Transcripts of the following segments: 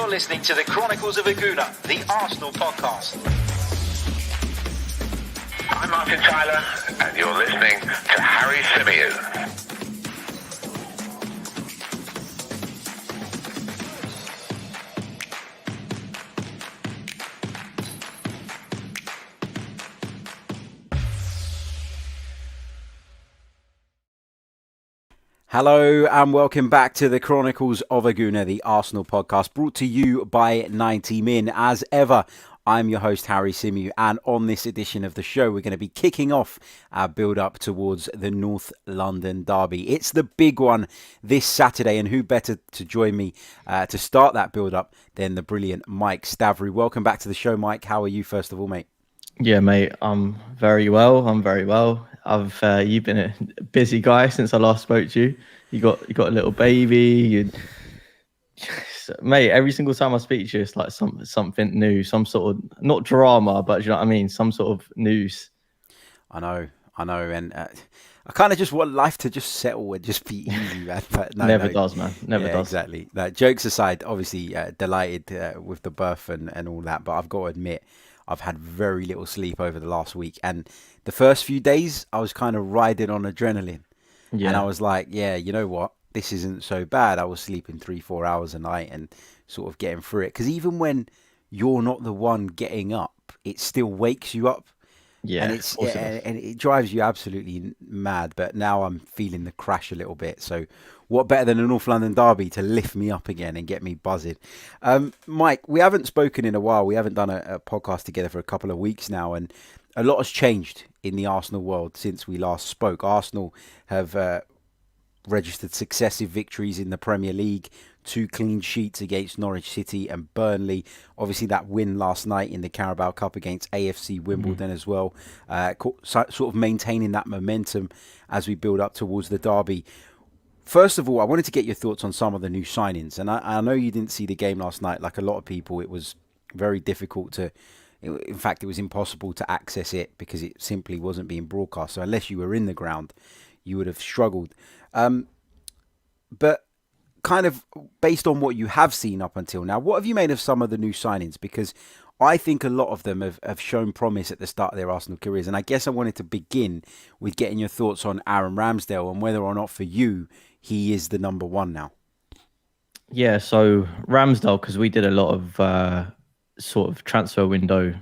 You're listening to the Chronicles of a Gooner, the Arsenal podcast. I'm Martin Tyler, and you're listening to Harry Symeou. Hello and welcome back to the Chronicles of a Gooner, the Arsenal podcast, brought to you by 90 Min. As ever, I'm your host, Harry Symeou, and on this edition of the show, we're going to be kicking off our build-up towards the North London derby. It's the big one this Saturday, and who better to join me to start that build-up than the brilliant Mike Stavrou. Welcome back to the show, Mike. How are you, first of all, mate? Yeah, mate, I'm very well. You've been a busy guy since I last spoke to you. You got a little baby. Mate, every single time I speak to you, it's like something new, some sort of, not drama, but you know what I mean, some sort of news. I know, and I kind of just want life to just settle and just be easy, man. But Never does, man. Never does. Exactly. Jokes aside, obviously delighted with the birth and all that, but I've got to admit, I've had very little sleep over the last week, and the first few days I was kind of riding on adrenaline. Yeah. And I was like, yeah, you know what? This isn't so bad. I was sleeping 3-4 hours a night and sort of getting through it. Because even when you're not the one getting up, it still wakes you up. Yeah, and it drives you absolutely mad. But now I'm feeling the crash a little bit. So what better than a North London derby to lift me up again and get me buzzing? Mike, we haven't spoken in a while. We haven't done a podcast together for a couple of weeks now. And a lot has changed in the Arsenal world since we last spoke. Arsenal have registered successive victories in the Premier League, 2 clean sheets against Norwich City and Burnley. Obviously, that win last night in the Carabao Cup against AFC Wimbledon as well, sort of maintaining that momentum as we build up towards the derby. First of all, I wanted to get your thoughts on some of the new signings. And I know you didn't see the game last night. Like a lot of people, it was very difficult to... In fact, it was impossible to access it because it simply wasn't being broadcast. So unless you were in the ground, you would have struggled. But kind of based on what you have seen up until now, what have you made of some of the new signings? Because I think a lot of them have shown promise at the start of their Arsenal careers. And I guess I wanted to begin with getting your thoughts on Aaron Ramsdale and whether or not for you, he is the number one now. Yeah, so Ramsdale, because we did a lot of sort of transfer window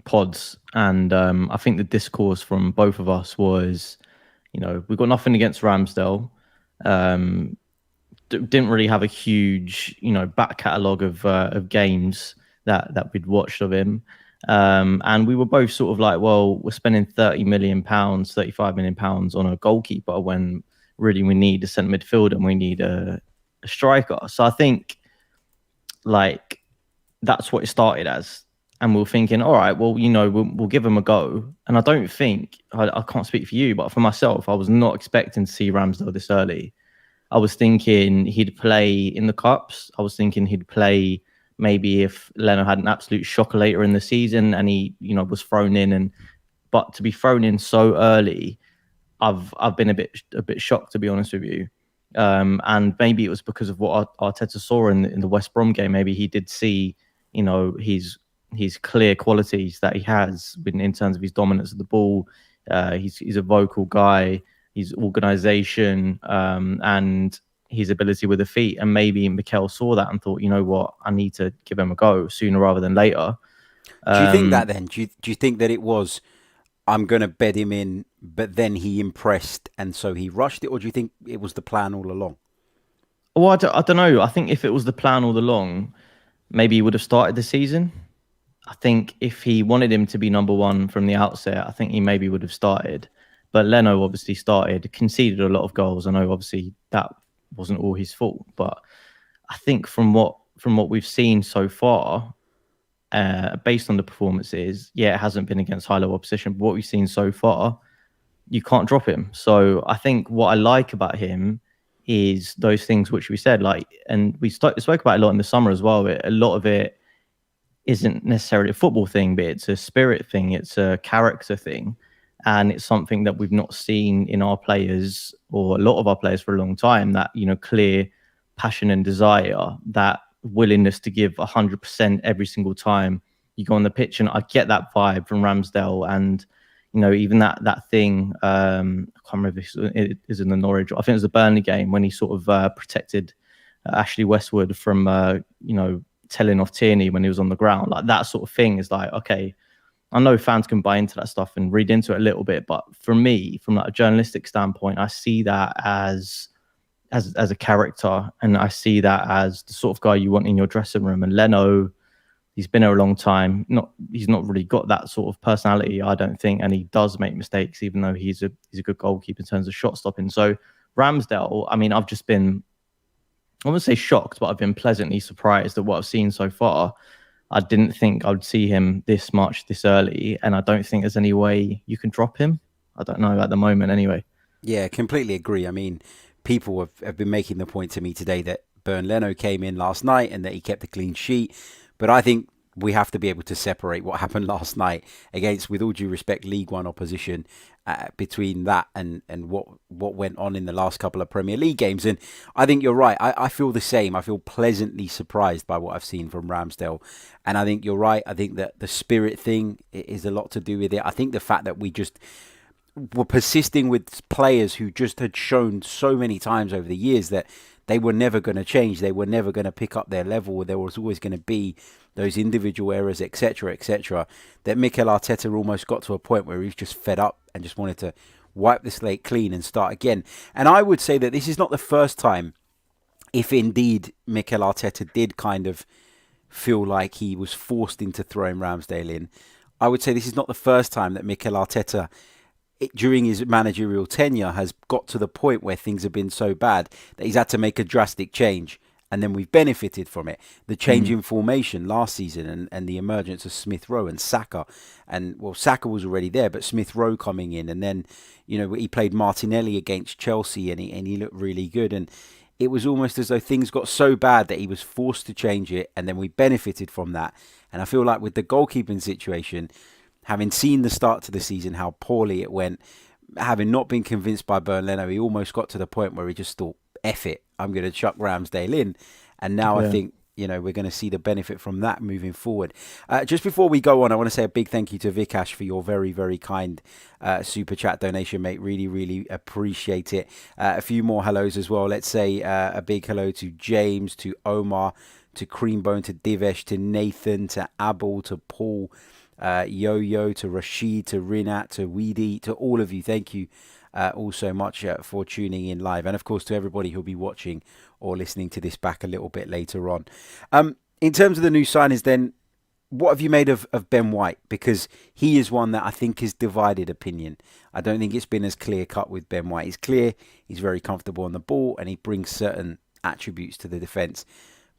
pods, and I think the discourse from both of us was, you know, we've got nothing against Ramsdale. Didn't really have a huge, you know, back catalogue of games that we'd watched of him. And we were both sort of like, well, we're spending £30 million, £35 million on a goalkeeper when really we need a centre midfielder and we need a striker. So I think like that's what it started as. And we were thinking, all right, well, you know, we'll give him a go. And I don't think, I can't speak for you, but for myself, I was not expecting to see Ramsdale this early. I was thinking he'd play in the Cups. I was thinking he'd play maybe if Leno had an absolute shocker later in the season and he, you know, was thrown in. But to be thrown in so early, I've been a bit shocked, to be honest with you. And maybe it was because of what Arteta saw in the West Brom game. Maybe he did see, you know, his clear qualities that he has in terms of his dominance of the ball. He's a vocal guy, his organisation, and his ability with the feet. And maybe Mikel saw that and thought, you know what, I need to give him a go sooner rather than later. Do you think that then? Do you think that it was, I'm going to bed him in, but then he impressed and so he rushed it? Or do you think it was the plan all along? Well, I don't know. I think if it was the plan all along, maybe he would have started the season. I think if he wanted him to be number one from the outset, I think he maybe would have started. But Leno obviously started, conceded a lot of goals. I know obviously that wasn't all his fault, but I think from what we've seen so far, based on the performances, yeah, it hasn't been against high-level opposition, but what we've seen so far, you can't drop him. So I think what I like about him is those things which we said, like, and we spoke about it a lot in the summer as well. A lot of it isn't necessarily a football thing, but it's a spirit thing. It's a character thing. And it's something that we've not seen in our players or a lot of our players for a long time, that, you know, clear passion and desire that willingness to give 100% every single time you go on the pitch. And I get that vibe from Ramsdale. And, you know, even that thing, I can't remember if it is in the Norwich, I think it was the Burnley game when he sort of protected Ashley Westwood from, you know, telling off Tierney when he was on the ground. Like that sort of thing is like, okay, I know fans can buy into that stuff and read into it a little bit, but for me, from like a journalistic standpoint, I see that as a character, and I see that as the sort of guy you want in your dressing room. And Leno, he's been here a long time. He's not really got that sort of personality, I don't think, and he does make mistakes, even though he's a good goalkeeper in terms of shot stopping. So Ramsdale, I mean, I've just been, I wouldn't say shocked, but I've been pleasantly surprised at what I've seen so far. I didn't think I would see him this much this early, and I don't think there's any way you can drop him. I don't know at the moment anyway. Yeah, completely agree. I mean, people have been making the point to me today that Leno came in last night and that he kept a clean sheet. But I think we have to be able to separate what happened last night against, with all due respect, League One opposition, between that and what went on in the last couple of Premier League games. And I think you're right. I feel the same. I feel pleasantly surprised by what I've seen from Ramsdale. And I think you're right. I think that the spirit thing is a lot to do with it. I think the fact that we just were persisting with players who just had shown so many times over the years that they were never going to change. They were never going to pick up their level. There was always going to be those individual errors, etc., etc., that Mikel Arteta almost got to a point where he was just fed up and just wanted to wipe the slate clean and start again. And I would say that this is not the first time, if indeed Mikel Arteta did kind of feel like he was forced into throwing Ramsdale in, I would say this is not the first time that Mikel Arteta, during his managerial tenure, has got to the point where things have been so bad that he's had to make a drastic change, and then we've benefited from it. The change in formation last season and the emergence of Smith Rowe and Saka. And, well, Saka was already there, but Smith Rowe coming in. And then, you know, he played Martinelli against Chelsea and he looked really good. And it was almost as though things got so bad that he was forced to change it, and then we benefited from that. And I feel like with the goalkeeping situation, having seen the start to the season, how poorly it went, having not been convinced by Leno, he almost got to the point where he just thought, F it, I'm going to chuck Ramsdale in. And now I think, you know, we're going to see the benefit from that moving forward. Just before we go on, I want to say a big thank you to Vikash for your very, very kind super chat donation, mate. Really, really appreciate it. A few more hellos as well. Let's say a big hello to James, to Omar, to Creambone, to Divesh, to Nathan, to Abel, to Paul, Yo-Yo, to Rashid, to Rinat, to Weedy, to all of you. Thank you all so much for tuning in live. And of course to everybody who'll be watching or listening to this back a little bit later on. In terms of the new signings then, what have you made of Ben White? Because he is one that I think is divided opinion. I don't think it's been as clear cut with Ben White. He's clear, he's very comfortable on the ball, and he brings certain attributes to the defence.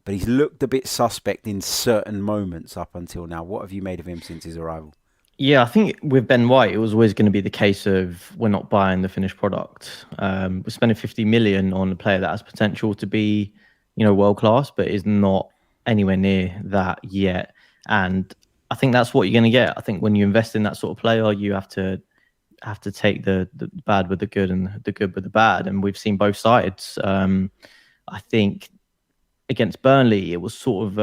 But he's looked a bit suspect in certain moments up until now. What have you made of him since his arrival? Yeah, I think with Ben White, it was always going to be the case of we're not buying the finished product. We're spending 50 million on a player that has potential to be, you know, world class, but is not anywhere near that yet. And I think that's what you're going to get. I think when you invest in that sort of player, you have to take the bad with the good and the good with the bad. And we've seen both sides. I think against Burnley, it was sort of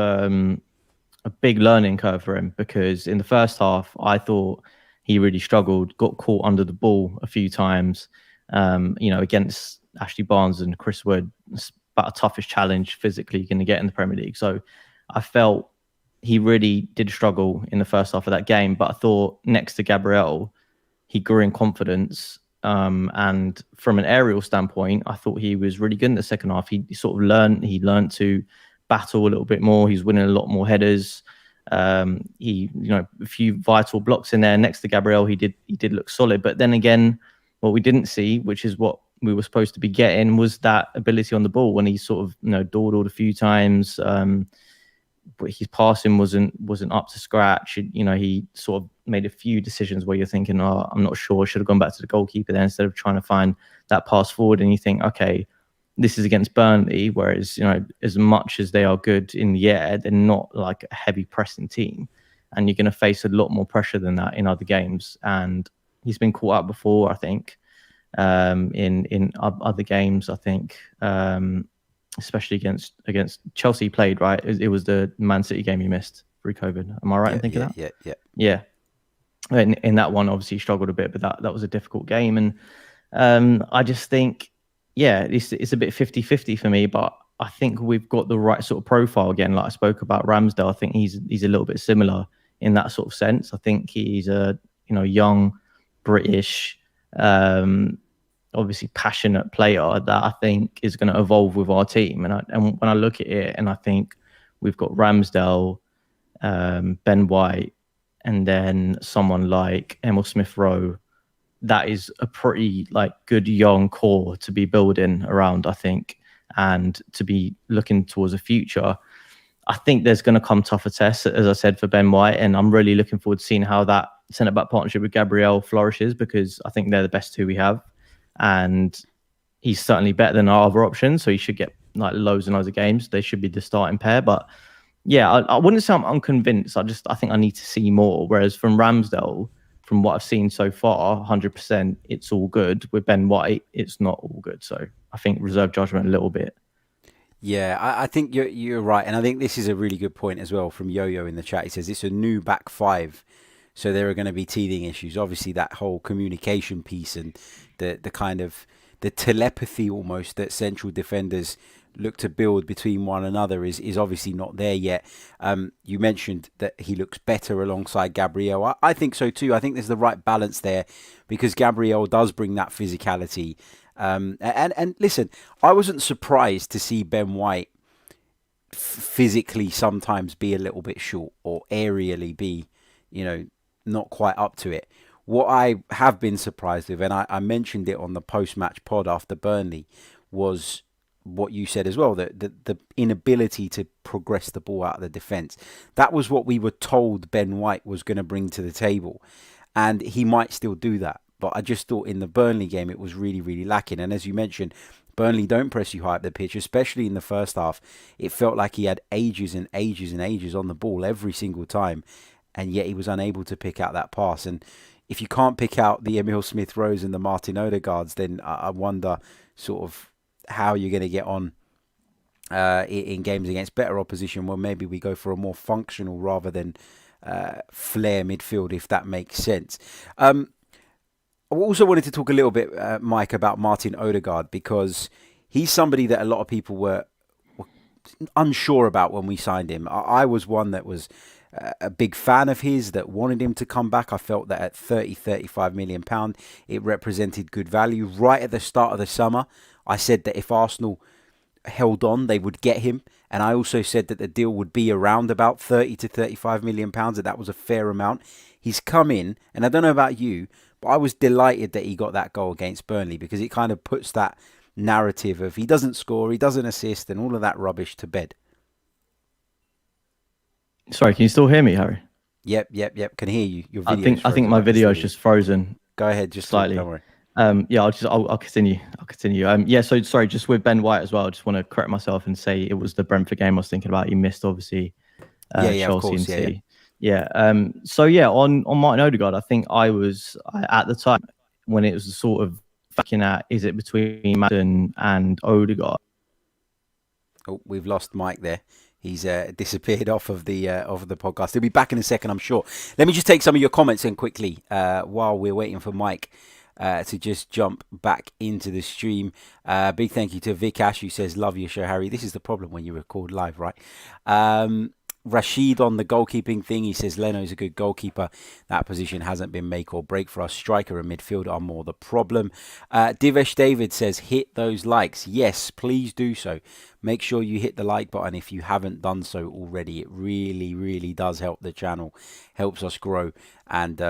a big learning curve for him, because in the first half, I thought he really struggled, got caught under the ball a few times. You know, against Ashley Barnes and Chris Wood, it's about the toughest challenge physically you're going to get in the Premier League. So I felt he really did struggle in the first half of that game. But I thought next to Gabriel, he grew in confidence. And from an aerial standpoint, I thought he was really good in the second half. He sort of learned to battle a little bit more. He's winning a lot more headers. He, you know, a few vital blocks in there next to Gabriel. He did look solid. But then again, what we didn't see, which is what we were supposed to be getting, was that ability on the ball when he sort of, you know, dawdled a few times. But his passing wasn't up to scratch. You know, he sort of made a few decisions where you're thinking, oh, I'm not sure, I should have gone back to the goalkeeper there instead of trying to find that pass forward. And you think, okay, this is against Burnley, whereas, you know, as much as they are good in the air, they're not like a heavy pressing team. And you're going to face a lot more pressure than that in other games. And he's been caught out before, I think, in other games. I think especially against Chelsea played, right? It was the Man City game he missed through COVID. Am I right in thinking that? Yeah. In that one, obviously he struggled a bit, but that was a difficult game. And I just think, it's a bit 50-50 for me, but I think we've got the right sort of profile again. Like I spoke about Ramsdale, I think he's a little bit similar in that sort of sense. I think he's a young British, obviously passionate player that I think is going to evolve with our team. And when I look at it, and I think we've got Ramsdale, Ben White, and then someone like Emil Smith-Rowe, that is a pretty good young core to be building around, I think, and to be looking towards the future. I think there's going to come tougher tests, as I said, for Ben White, and I'm really looking forward to seeing how that centre-back partnership with Gabriel flourishes, because I think they're the best two we have, and he's certainly better than our other options, so he should get loads and loads of games. They should be the starting pair, but yeah, I wouldn't say I'm unconvinced. I think I need to see more. Whereas from Ramsdale, from what I've seen so far, 100%, it's all good. With Ben White, it's not all good. So I think reserve judgment a little bit. Yeah, I think you're right. And I think this is a really good point as well from Yo-Yo in the chat. He says it's a new back five, so there are going to be teething issues. Obviously, that whole communication piece and the kind of the telepathy almost that central defenders look to build between one another is obviously not there yet. You mentioned that he looks better alongside Gabriel. I think so too. I think there's the right balance there, because Gabriel does bring that physicality. And listen, I wasn't surprised to see Ben White physically sometimes be a little bit short, or aerially be, not quite up to it. What I have been surprised with, and I mentioned it on the post-match pod after Burnley, was what you said as well, the inability to progress the ball out of the defence. That was what we were told Ben White was going to bring to the table, and he might still do that. But I just thought in the Burnley game it was really, really lacking. And as you mentioned, Burnley don't press you high up the pitch, especially in the first half. It felt like he had ages and ages and ages on the ball every single time, and yet he was unable to pick out that pass. And if you can't pick out the Emil Smith-Rowes and the Martin Odegaards, then I wonder sort of how you're going to get on in games against better opposition, where maybe we go for a more functional rather than flair midfield, if that makes sense. I also wanted to talk a little bit, Mike, about Martin Odegaard, because he's somebody that a lot of people were unsure about when we signed him. I was one that was a big fan of his, that wanted him to come back. I felt that at 35 million pound, it represented good value. Right at the start of the summer, I said that if Arsenal held on, they would get him. And I also said that the deal would be around about 30 to 35 million pounds, that was a fair amount. He's come in, and I don't know about you, but I was delighted that he got that goal against Burnley, because it kind of puts that narrative of he doesn't score, he doesn't assist, and all of that rubbish to bed. Sorry, can you still hear me, Harry? Yep. Can hear you. Your I think my video is just frozen. Go ahead, just slightly. Don't worry. I'll continue. So sorry, just with Ben White as well. I just want to correct myself and say it was the Brentford game I was thinking about. He missed, obviously. Chelsea, of course, and City. On Martin Odegaard, I think I was at the time when it was sort of looking at, is it between Madden and Odegaard? Oh, we've lost Mike there. He's disappeared off of the podcast. He'll be back in a second, I'm sure. Let me just take some of your comments in quickly while we're waiting for Mike to just jump back into the stream. Big thank you to Vic Ash, who says, love your show, Harry. This is the problem when you record live, right? Rashid on the goalkeeping thing, he says Leno's a good goalkeeper. That position hasn't been make or break for us. Striker and midfield are more the problem. Divesh David says hit those likes. Yes, please do so. Make sure you hit the like button if you haven't done so already. It really, really does help the channel, helps us grow. And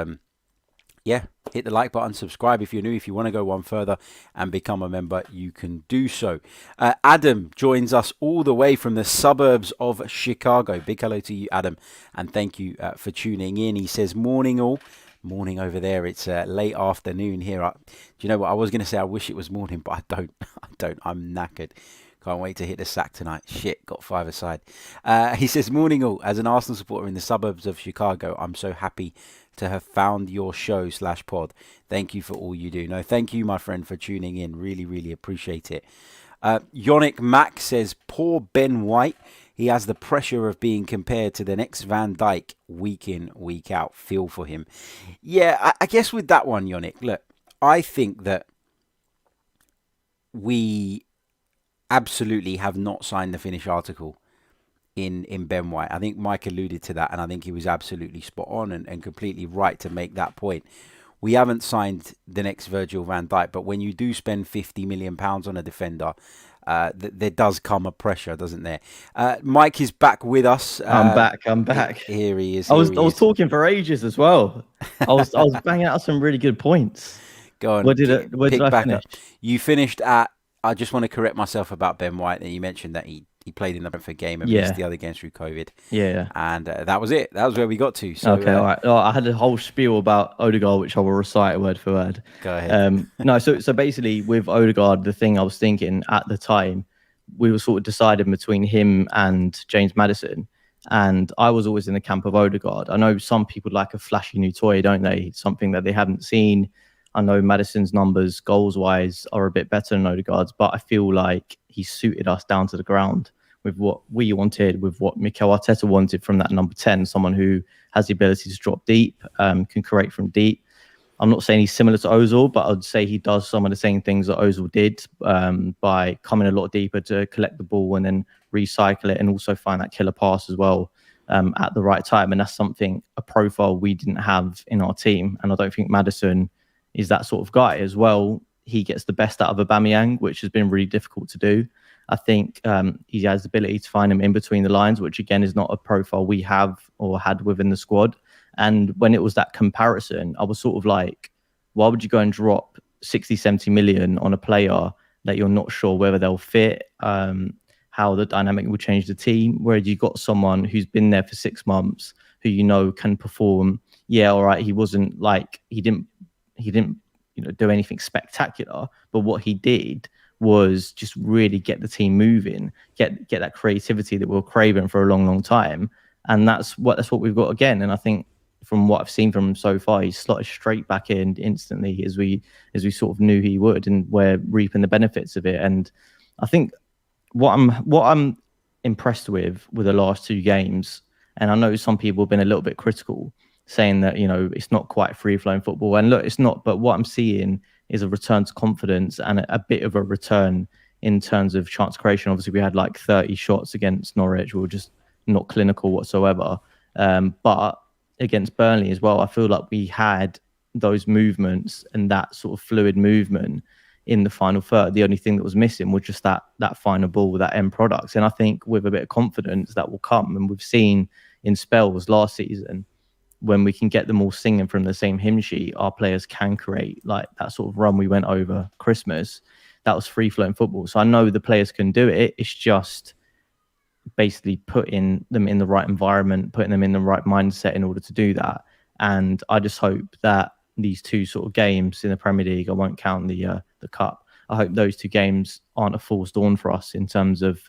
hit the like button, subscribe if you're new. If you want to go one further and become a member, you can do so. Adam joins us all the way from the suburbs of Chicago. Big hello to you, Adam, and thank you for tuning in. He says, morning all. Morning over there. It's late afternoon here. Do you know what? I was going to say I wish it was morning, but I don't. I'm knackered. Can't wait to hit the sack tonight. Shit, got 5 aside. He says, morning all. As an Arsenal supporter in the suburbs of Chicago, I'm so happy to have found your show /pod. Thank you for all you do. No, thank you, my friend, for tuning in. Really, really appreciate it. Yannick Mack says, poor Ben White. He has the pressure of being compared to the next Van Dijk week in, week out. Feel for him. Yeah, I guess with that one, Yannick, look, I think that we absolutely have not signed the finished article in Ben White. I think Mike alluded to that, and I think he was absolutely spot on and completely right to make that point. We haven't signed the next Virgil van Dijk, but when you do spend £50 million on a defender, there does come a pressure, doesn't there? Mike is back with us. I'm back. Here he is. I was talking for ages as well. I was banging out some really good points. Go on. Where did I finish? You finished at. I just want to correct myself about Ben White. That you mentioned that he played in the Brentford game and missed the other games through COVID. Yeah. And that was it. That was where we got to. So, okay, all right. I had a whole spiel about Odegaard, which I will recite word for word. Go ahead. No, so basically with Odegaard, the thing I was thinking at the time, we were sort of deciding between him and James Maddison. And I was always in the camp of Odegaard. I know some people like a flashy new toy, don't they? Something that they haven't seen. I know Maddison's numbers, goals-wise, are a bit better than Odegaard's, but I feel like he suited us down to the ground with what we wanted, with what Mikel Arteta wanted from that number 10, someone who has the ability to drop deep, can create from deep. I'm not saying he's similar to Ozil, but I'd say he does some of the same things that Ozil did by coming a lot deeper to collect the ball and then recycle it and also find that killer pass as well at the right time. And that's something, a profile we didn't have in our team. And I don't think Maddison is that sort of guy as well. He gets the best out of Aubameyang, which has been really difficult to do. I think he has the ability to find him in between the lines, which again is not a profile we have or had within the squad. And when it was that comparison, I was sort of like, why would you go and drop 60, 70 million on a player that you're not sure whether they'll fit, how the dynamic will change the team, where you got someone who's been there for 6 months, who you know can perform. Yeah, all right, he wasn't like, he didn't do anything spectacular, but what he did was just really get the team moving, get that creativity that we were craving for a long, long time. And that's what we've got again. And I think from what I've seen from him so far, he's slotted straight back in instantly as we sort of knew he would, and we're reaping the benefits of it. And I think what I'm impressed with the last 2 games, and I know some people have been a little bit critical, saying that, it's not quite free-flowing football. And look, it's not, but what I'm seeing is a return to confidence and a bit of a return in terms of chance creation. Obviously, we had like 30 shots against Norwich. We were just not clinical whatsoever. But against Burnley as well, I feel like we had those movements and that sort of fluid movement in the final third. The only thing that was missing was just that final ball with that end product. And I think with a bit of confidence that will come. And we've seen in spells last season, when we can get them all singing from the same hymn sheet, our players can create like that sort of run we went over Christmas. That was free-flowing football. So I know the players can do it. It's just basically putting them in the right environment, putting them in the right mindset in order to do that. And I just hope that these 2 sort of games in the Premier League, I won't count the Cup, I hope those 2 games aren't a false dawn for us in terms of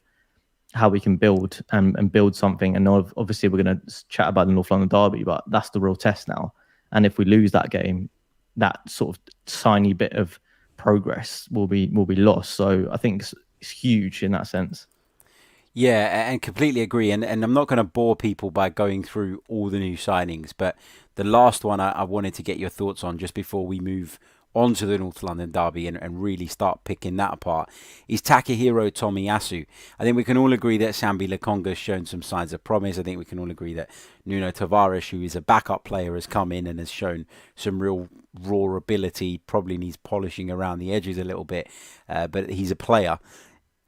how we can build and build something. And obviously we're going to chat about the North London derby, but that's the real test now. And if we lose that game, that sort of tiny bit of progress will be lost. So I think it's huge in that sense. Yeah, and completely agree. And I'm not going to bore people by going through all the new signings, but the last one I wanted to get your thoughts on just before we move on to the North London derby and really start picking that apart is Takahiro Tomiyasu. I think we can all agree that Sambi Lokonga has shown some signs of promise. I think we can all agree that Nuno Tavares, who is a backup player, has come in and has shown some real raw ability, probably needs polishing around the edges a little bit, but he's a player.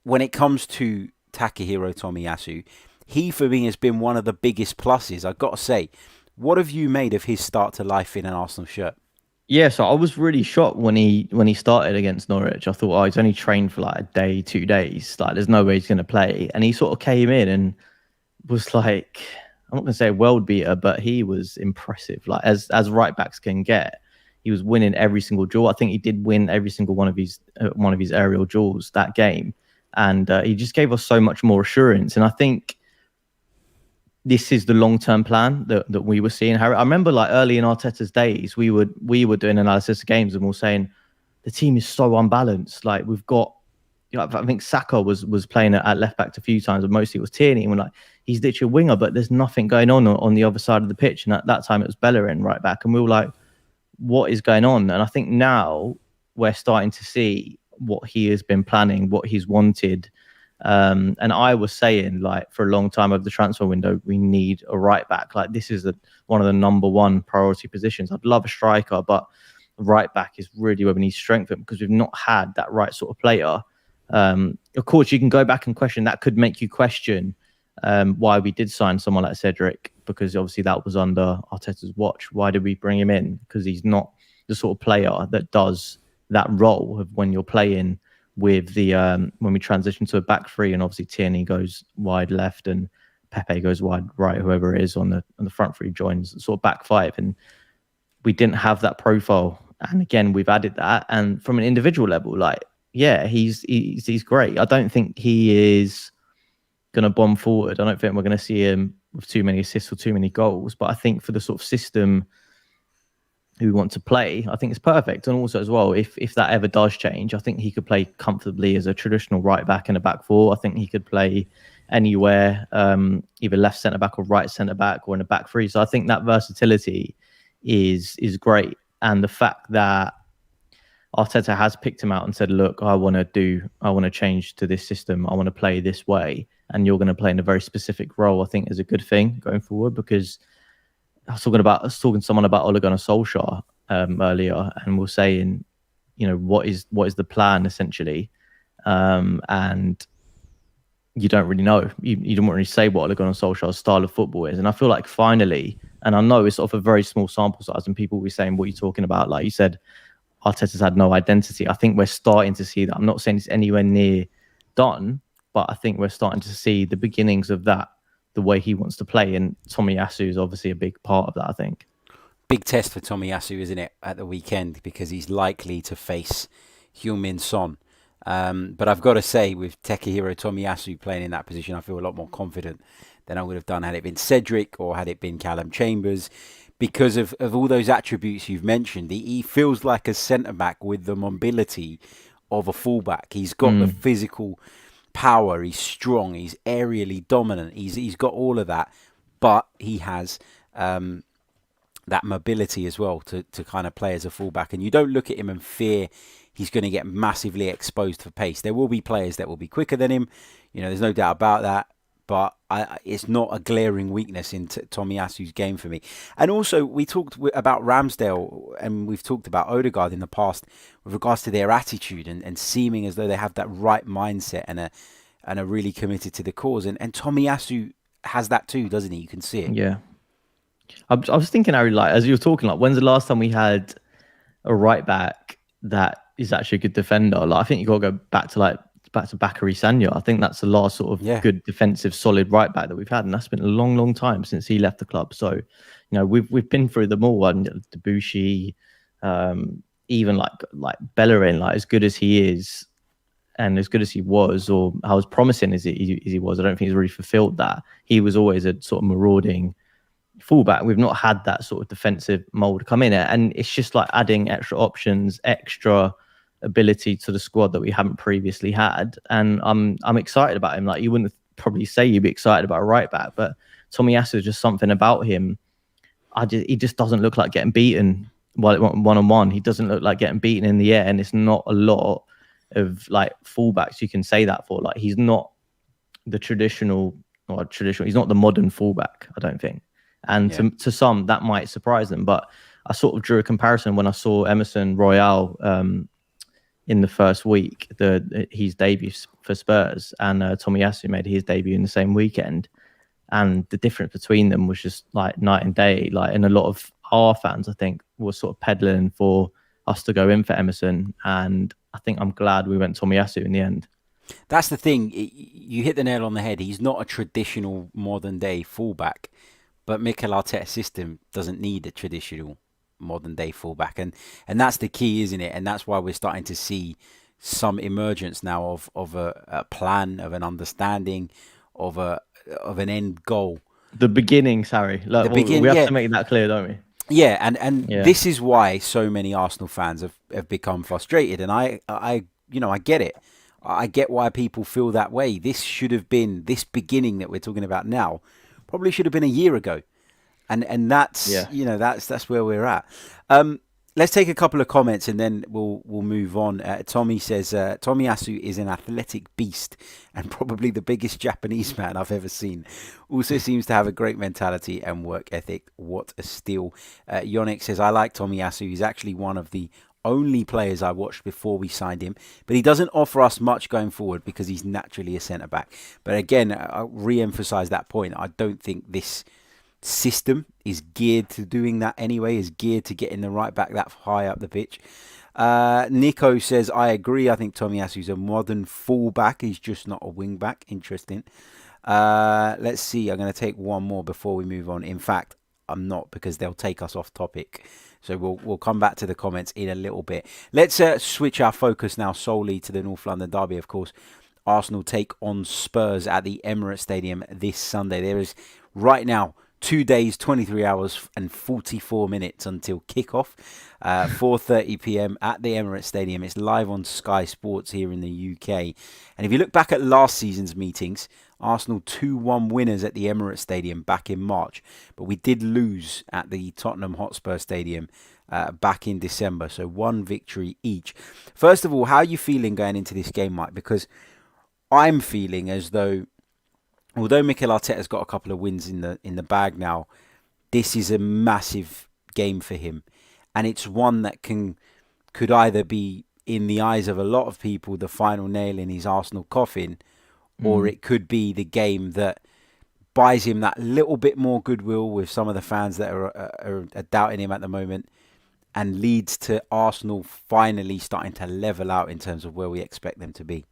When it comes to Takahiro Tomiyasu, he for me has been one of the biggest pluses. I've got to say, what have you made of his start to life in an Arsenal shirt? Yeah, so I was really shocked when he started against Norwich. I thought, he's only trained for like a day, 2 days. Like, there's no way he's going to play. And he sort of came in and was like, I'm not going to say a world beater, but he was impressive. Like, as right backs can get, he was winning every single duel. I think he did win every single one of his aerial duels that game. And he just gave us so much more assurance. And I think this is the long-term plan that we were seeing. Harry, I remember like early in Arteta's days, we were doing analysis of games and we were saying the team is so unbalanced. Like, we've got I think Saka was playing at left back a few times, but mostly it was Tierney. And we're like, he's literally a winger, but there's nothing going on the other side of the pitch. And at that time, it was Bellerin right back, and we were like, what is going on? And I think now we're starting to see what he has been planning, what he's wanted. And I was saying, like, for a long time of the transfer window, we need a right back. Like, this is one of the number one priority positions. I'd love a striker, but right back is really where we need to strengthen, because we've not had that right sort of player. Of course, you can go back and question. That could make you question why we did sign someone like Cedric, because obviously that was under Arteta's watch. Why did we bring him in? Because he's not the sort of player that does that role of when you're playing with the when we transition to a back three, and obviously Tierney goes wide left and Pepe goes wide right, whoever it is on the front three joins sort of back five, and we didn't have that profile. And again, we've added that. And from an individual level, like, yeah, he's great. I don't think he is going to bomb forward. I don't think we're going to see him with too many assists or too many goals. But I think for the sort of system we want to play, I think it's perfect. And also as well, if that ever does change, I think he could play comfortably as a traditional right back in a back four. I think he could play anywhere, either left centre back or right centre back or in a back three. So I think that versatility is great. And the fact that Arteta has picked him out and said, look, I want to change to this system. I want to play this way. And you're going to play in a very specific role, I think is a good thing going forward, because I was talking to someone about Ole Gunnar Solskjaer earlier, and we're saying, you know, what is the plan essentially? And you don't really know. You don't really say what Ole Gunnar Solskjaer's style of football is. And I feel like finally, and I know it's sort of a very small sample size and people will be saying, what are you talking about? Like you said, Arteta's had no identity. I think we're starting to see that. I'm not saying it's anywhere near done, but I think we're starting to see the beginnings of that, the way he wants to play. And Tomiyasu is obviously a big part of that, I think. Big test for Tomiyasu, isn't it, at the weekend, because he's likely to face Heung-min Son. But I've got to say, with Takehiro Tomiyasu playing in that position, I feel a lot more confident than I would have done had it been Cedric or had it been Callum Chambers, because of all those attributes you've mentioned. He feels like a centre-back with the mobility of a full-back. He's got the physical power, he's strong, he's aerially dominant, he's got all of that, but he has that mobility as well to kind of play as a full-back. And you don't look at him and fear he's going to get massively exposed for pace. There will be players that will be quicker than him, you know, there's no doubt about that. But it's not a glaring weakness in Tomiyasu's game for me. And also, we talked about Ramsdale and we've talked about Odegaard in the past with regards to their attitude and seeming as though they have that right mindset and are really committed to the cause. And Tomiyasu has that too, doesn't he? You can see it. Yeah. I was thinking, Harry, like, as you were talking, like, when's the last time we had a right back that is actually a good defender? Like, I think you got to go back to Bakary Sagna. I think that's the last sort of good defensive, solid right back that we've had, and that's been a long, long time since he left the club. So, you know, we've been through them all. And Debuchy, even like Bellerin, like as good as he is, and as good as he was, or how as promising as he was, I don't think he's really fulfilled that. He was always a sort of marauding fullback. We've not had that sort of defensive mold come in, and it's just like adding extra options, extra ability to the squad that we haven't previously had. And I'm excited about him. Like, you wouldn't probably say you'd be excited about a right back, but Tomiyasu is just something about him. He just doesn't look like getting beaten one-on-one. He doesn't look like getting beaten in the air, and it's not a lot of like fullbacks you can say that for. Like, he's not the traditional, he's not the modern fullback, I don't think. And to some, that might surprise them. But I sort of drew a comparison when I saw Emerson Royale in the first week, his debut for Spurs, and Tomiyasu made his debut in the same weekend, and the difference between them was just like night and day. Like, and a lot of our fans, I think, were sort of peddling for us to go in for Emerson, and I think I'm glad we went Tomiyasu in the end. That's the thing. You hit the nail on the head. He's not a traditional modern day fullback, but Mikel Arteta's system doesn't need a traditional modern day fullback, and that's the key, isn't it? And that's why we're starting to see some emergence now of a plan, of an understanding, of an end goal. The beginning, Harry. Like, we have to make that clear, don't we? Yeah, and this is why so many Arsenal fans have become frustrated, and I get it. I get why people feel that way. This should have been, this beginning that we're talking about now, probably should have been a year ago. And that's, that's where we're at. Let's take a couple of comments and then we'll move on. Tommy says, Tomiyasu is an athletic beast and probably the biggest Japanese man I've ever seen. Also seems to have a great mentality and work ethic. What a steal. Yonik says, I like Tomiyasu. He's actually one of the only players I watched before we signed him, but he doesn't offer us much going forward because he's naturally a centre-back. But again, I'll re-emphasise that point. I don't think this system is geared to doing that anyway, is geared to getting the right back that high up the pitch. Nico says, I agree. I think Tomiyasu's a modern fullback. He's just not a wing back. Interesting. Let's see. I'm going to take one more before we move on. In fact, I'm not, because they'll take us off topic. So we'll come back to the comments in a little bit. Let's switch our focus now solely to the North London derby, of course. Arsenal take on Spurs at the Emirates Stadium this Sunday. There is right now 2 days, 23 hours and 44 minutes until kickoff, 4:30 p.m. at the Emirates Stadium. It's live on Sky Sports here in the UK. And if you look back at last season's meetings, Arsenal 2-1 winners at the Emirates Stadium back in March. But we did lose at the Tottenham Hotspur Stadium back in December. So 1 victory each. First of all, how are you feeling going into this game, Mike? Because I'm feeling as though, although Mikel Arteta's got a couple of wins in the bag now, this is a massive game for him. And it's one that could either be, in the eyes of a lot of people, the final nail in his Arsenal coffin, or it could be the game that buys him that little bit more goodwill with some of the fans that are doubting him at the moment, and leads to Arsenal finally starting to level out in terms of where we expect them to be.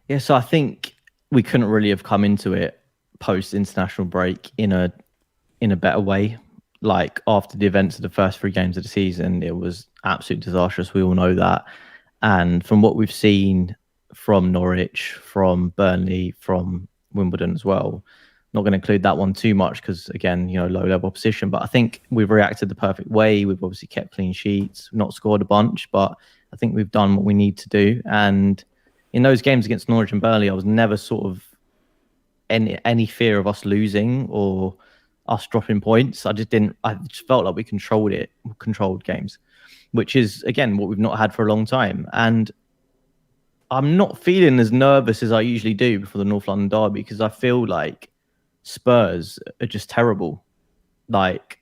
Yeah, so I think we couldn't really have come into it post international break in a better way. Like, after the events of the first 3 games of the season, it was absolutely disastrous. We all know that. And from what we've seen from Norwich, from Burnley, from Wimbledon as well, not going to include that one too much because, again, low level opposition. But I think we've reacted the perfect way. We've obviously kept clean sheets, not scored a bunch, but I think we've done what we need to do. And in those games against Norwich and Burnley, I was never sort of any fear of us losing or us dropping points. I just felt like we controlled games, which is, again, what we've not had for a long time. And I'm not feeling as nervous as I usually do before the North London derby, because I feel like Spurs are just terrible. Like,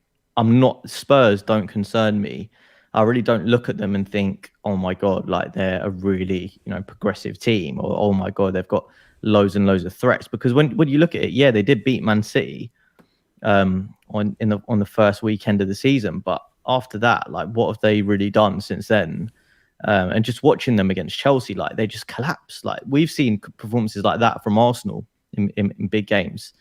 Spurs don't concern me. I really don't look at them and think, oh my God, like they're a really, progressive team, or oh my God, they've got loads and loads of threats. Because when you look at it, yeah, they did beat Man City on the first weekend of the season, but after that, like, what have they really done since then? And just watching them against Chelsea, like, they just collapse. Like, we've seen performances like that from Arsenal in big games,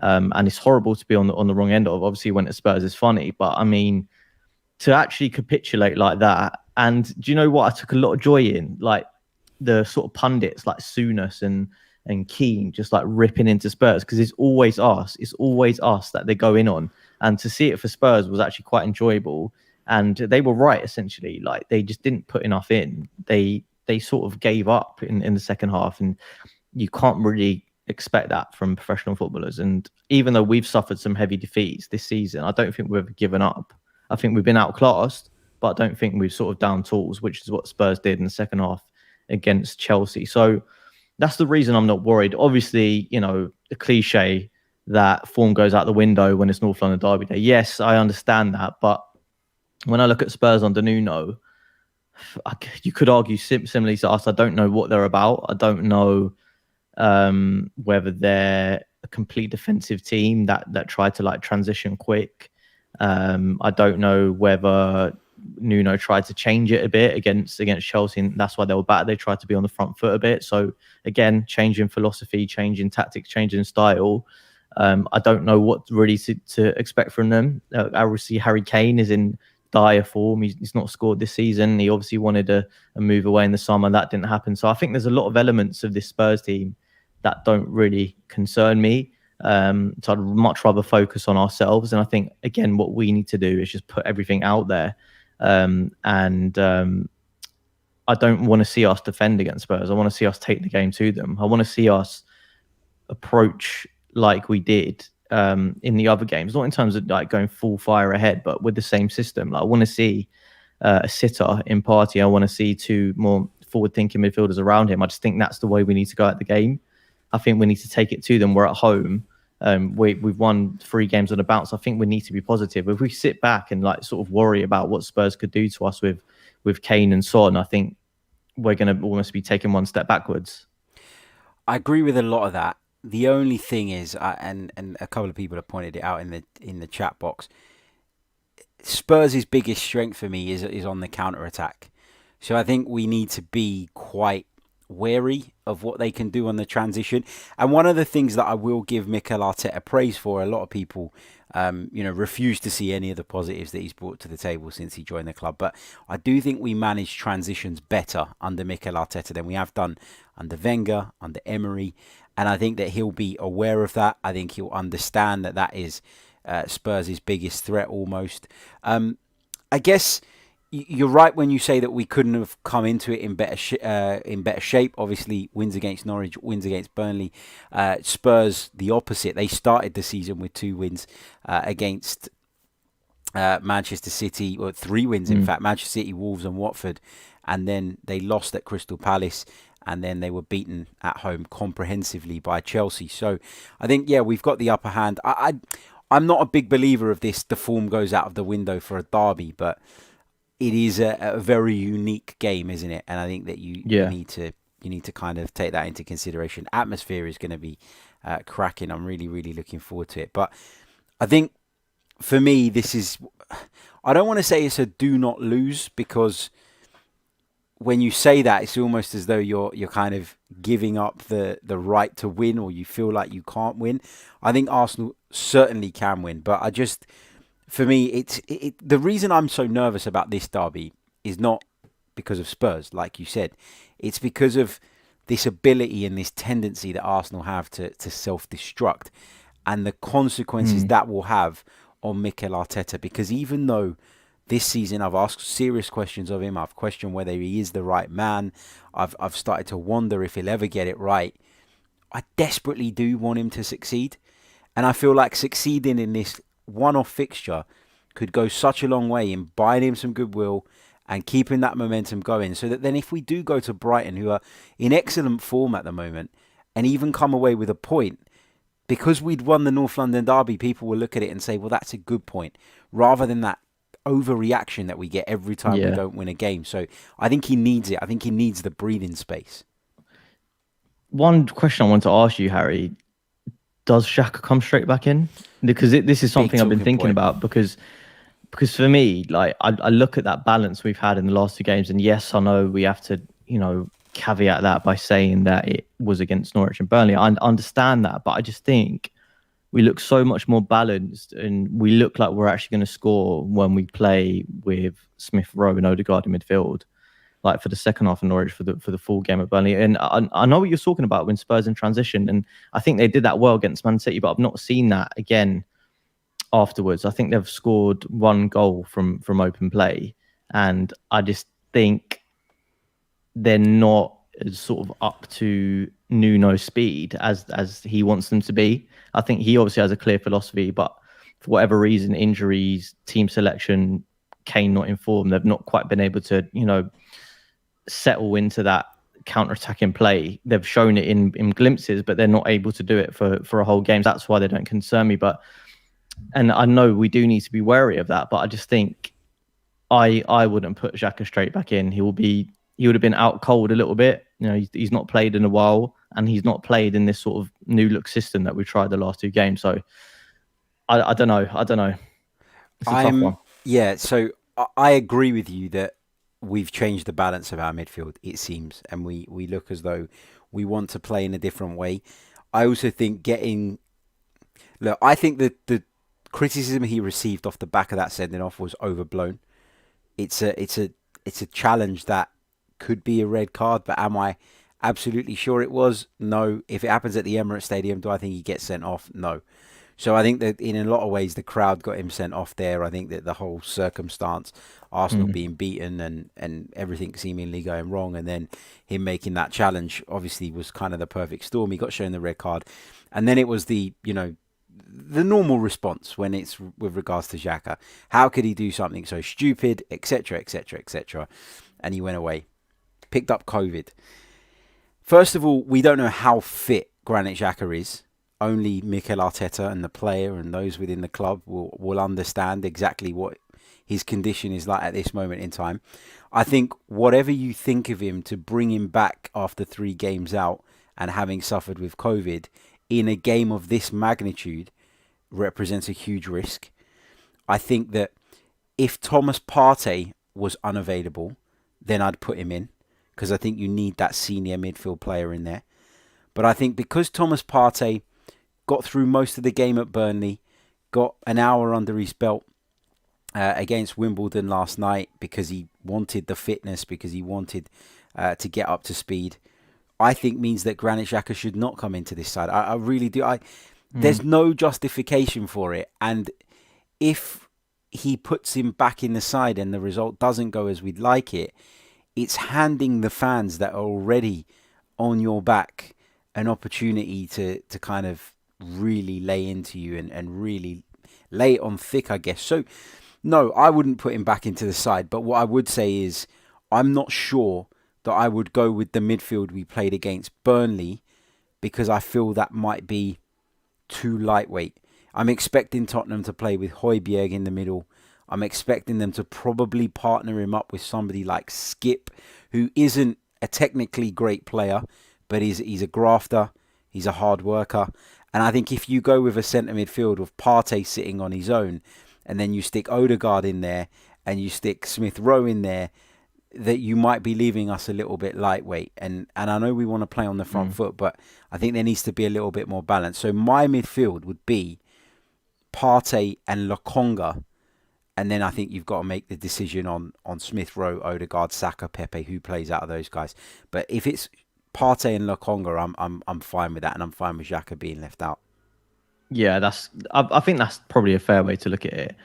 and it's horrible to be on the wrong end of. Obviously, when it's Spurs is funny, but I mean, to actually capitulate like that. And do you know what I took a lot of joy in? Like, the sort of pundits like Souness and Keane just like ripping into Spurs, because it's always us that they go in on. And to see it for Spurs was actually quite enjoyable. And they were right, essentially. Like, they just didn't put enough in. They sort of gave up in the second half, and you can't really expect that from professional footballers. And even though we've suffered some heavy defeats this season, I don't think we've ever given up. I think we've been outclassed, but I don't think we've sort of down tools, which is what Spurs did in the second half against Chelsea. So that's the reason I'm not worried. Obviously, the cliche that form goes out the window when it's North London derby day. Yes, I understand that, but when I look at Spurs under Nuno, you could argue similarly to us. I don't know what they're about. I don't know whether they're a complete defensive team that try to like transition quick. I don't know whether Nuno tried to change it a bit against Chelsea, and that's why they were back. They tried to be on the front foot a bit. So again, changing philosophy, changing tactics, changing style. I don't know what really to expect from them. Obviously, Harry Kane is in dire form. He's not scored this season. He obviously wanted a move away in the summer. That didn't happen. So I think there's a lot of elements of this Spurs team that don't really concern me. So I'd much rather focus on ourselves. And I think, again, what we need to do is just put everything out there. And I don't want to see us defend against Spurs. I want to see us take the game to them. I want to see us approach like we did in the other games, not in terms of like going full fire ahead, but with the same system. Like, I want to see a sitter in Party. I want to see two more forward-thinking midfielders around him. I just think that's the way we need to go at the game. I think we need to take it to them. We're at home. We've won 3 games on a bounce. I think we need to be positive. If we sit back and like sort of worry about what Spurs could do to us with Kane and Son, I think we're going to almost be taking one step backwards. I agree with a lot of that. The only thing is, and a couple of people have pointed it out in the chat box, Spurs' biggest strength for me is on the counter-attack. So I think we need to be quite wary of what they can do on the transition. And one of the things that I will give Mikel Arteta praise for, a lot of people refuse to see any of the positives that he's brought to the table since he joined the club. But I do think we manage transitions better under Mikel Arteta than we have done under Wenger, under Emery. And I think that he'll be aware of that. I think he'll understand that that is Spurs' biggest threat almost. I guess you're right when you say that we couldn't have come into it in better shape. Obviously, wins against Norwich, wins against Burnley. Spurs, the opposite. They started the season with 2 wins against Manchester City, or 3 wins, in fact, Manchester City, Wolves and Watford. And then they lost at Crystal Palace. And then they were beaten at home comprehensively by Chelsea. So I think, yeah, we've got the upper hand. I'm not a big believer of this. The form goes out of the window for a derby, but it is a very unique game, isn't it? And I think that you need to kind of take that into consideration. Atmosphere is going to be cracking. I'm really, really looking forward to it. But I think for me, I don't want to say it's a do not lose, because when you say that, it's almost as though you're kind of giving up the right to win, or you feel like you can't win. I think Arsenal certainly can win, but for me, the reason I'm so nervous about this derby is not because of Spurs, like you said. It's because of this ability and this tendency that Arsenal have to self-destruct, and the consequences that will have on Mikel Arteta. Because even though this season I've asked serious questions of him, I've questioned whether he is the right man, I've started to wonder if he'll ever get it right, I desperately do want him to succeed. And I feel like succeeding in this one-off fixture could go such a long way in buying him some goodwill and keeping that momentum going, so that then if we do go to Brighton, who are in excellent form at the moment, and even come away with a point, because we'd won the North London derby, people will look at it and say, well, that's a good point, rather than that overreaction that we get every time we don't win a game. So I think he needs it. I think he needs the breathing space. One question I want to ask you, Harry: does Xhaka come straight back in? Because this is something I've been thinking about. Because for me, like I look at that balance we've had in the last 2 games, and yes, I know we have to caveat that by saying that it was against Norwich and Burnley. I understand that, but I just think we look so much more balanced, and we look like we're actually going to score when we play with Smith Rowe and Odegaard in midfield, like for the second half of Norwich, for the full game of Burnley. And I know what you're talking about when Spurs in transition, and I think they did that well against Man City, but I've not seen that again afterwards. I think they've scored 1 goal from open play, and I just think they're not as sort of up to Nuno's speed as he wants them to be. I think he obviously has a clear philosophy, but for whatever reason, injuries, team selection, Kane not informed, they've not quite been able to, settle into that counter-attacking play. They've shown it in glimpses, but they're not able to do it for a whole game. That's why they don't concern me. And I know we do need to be wary of that, but I just think I wouldn't put Xhaka straight back in. He would have been out cold a little bit. He's not played in a while, and he's not played in this sort of new look system that we tried the last 2 games. So I don't know. It's a tough one. Yeah, so I agree with you that we've changed the balance of our midfield, it seems, and we look as though we want to play in a different way. I also think I think that the criticism he received off the back of that sending off was overblown. It's a challenge that could be a red card, but am I absolutely sure it was? No. If it happens at the Emirates Stadium, do I think he gets sent off? No. So I think that in a lot of ways the crowd got him sent off there. I think that the whole circumstance, Arsenal being beaten and everything seemingly going wrong, and then him making that challenge obviously was kind of the perfect storm. He got shown the red card, and then it was the normal response when it's with regards to Xhaka. How could he do something so stupid, etc., etc., etc.? And he went away, picked up COVID. First of all, we don't know how fit Granit Xhaka is. Only Mikel Arteta and the player and those within the club will understand exactly what his condition is like at this moment in time. I think whatever you think of him, to bring him back after 3 games out and having suffered with COVID in a game of this magnitude represents a huge risk. I think that if Thomas Partey was unavailable, then I'd put him in, because I think you need that senior midfield player in there. But I think because Thomas Partey got through most of the game at Burnley, got an hour under his belt against Wimbledon last night, because he wanted the fitness, because he wanted to get up to speed, I think means that Granit Xhaka should not come into this side. I really do. There's no justification for it. And if he puts him back in the side and the result doesn't go as we'd like it, it's handing the fans that are already on your back an opportunity to kind of really lay into you and really lay it on thick, I guess. So, no, I wouldn't put him back into the side. But what I would say is I'm not sure that I would go with the midfield we played against Burnley, because I feel that might be too lightweight. I'm expecting Tottenham to play with Højbjerg in the middle. I'm expecting them to probably partner him up with somebody like Skip, who isn't a technically great player, but he's a grafter, he's a hard worker. And I think if you go with a centre midfield with Partey sitting on his own, and then you stick Odegaard in there, and you stick Smith Rowe in there, that you might be leaving us a little bit lightweight. And I know we want to play on the front foot, but I think there needs to be a little bit more balance. So my midfield would be Partey and Lokonga. And then I think you've got to make the decision on Smith Rowe, Odegaard, Saka, Pepe, who plays out of those guys. But if it's Partey and Lokonga, I'm fine with that, and I'm fine with Xhaka being left out. Yeah, I think that's probably a fair way to look at it.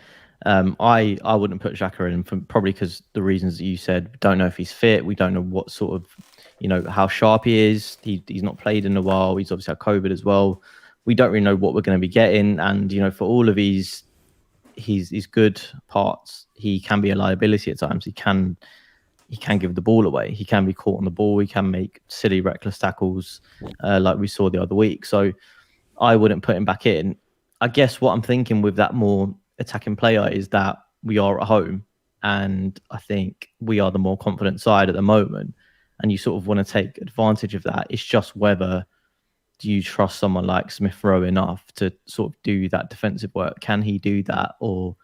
I wouldn't put Xhaka in, probably because the reasons that you said. We don't know if he's fit. We don't know what sort of, how sharp he is. He's not played in a while. He's obviously had COVID as well. We don't really know what we're going to be getting. And, for all of his good parts, he can be a liability at times. He can give the ball away. He can be caught on the ball. He can make silly, reckless tackles like we saw the other week. So I wouldn't put him back in. I guess what I'm thinking with that more attacking player is that we are at home, and I think we are the more confident side at the moment, and you sort of want to take advantage of that. It's just whether do you trust someone like Smith Rowe enough to sort of do that defensive work? Can he do that? Or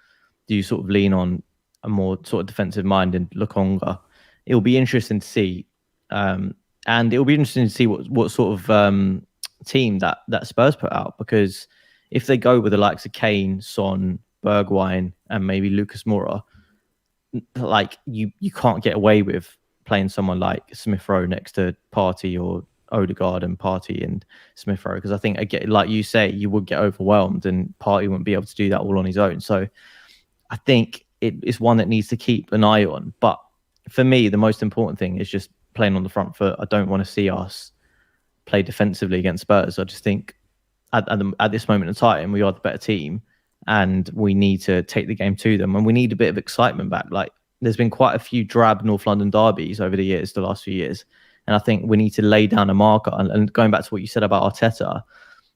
do you sort of lean on a more sort of defensive minded Lokonga? It'll be interesting to see. And it'll be interesting to see what sort of team that Spurs put out, because if they go with the likes of Kane, Son, Bergwijn, and maybe Lucas Moura, like you can't get away with playing someone like Smith Rowe next to Partey, or Odegaard and Partey and Smith Rowe, because I think, again, like you say, you would get overwhelmed, and Partey wouldn't be able to do that all on his own. So I think it's one that needs to keep an eye on. But for me, the most important thing is just playing on the front foot. I don't want to see us play defensively against Spurs. I just think at this moment in time, we are the better team, and we need to take the game to them, and we need a bit of excitement back. Like, there's been quite a few drab North London derbies over the last few years. And I think we need to lay down a marker. And going back to what you said about Arteta,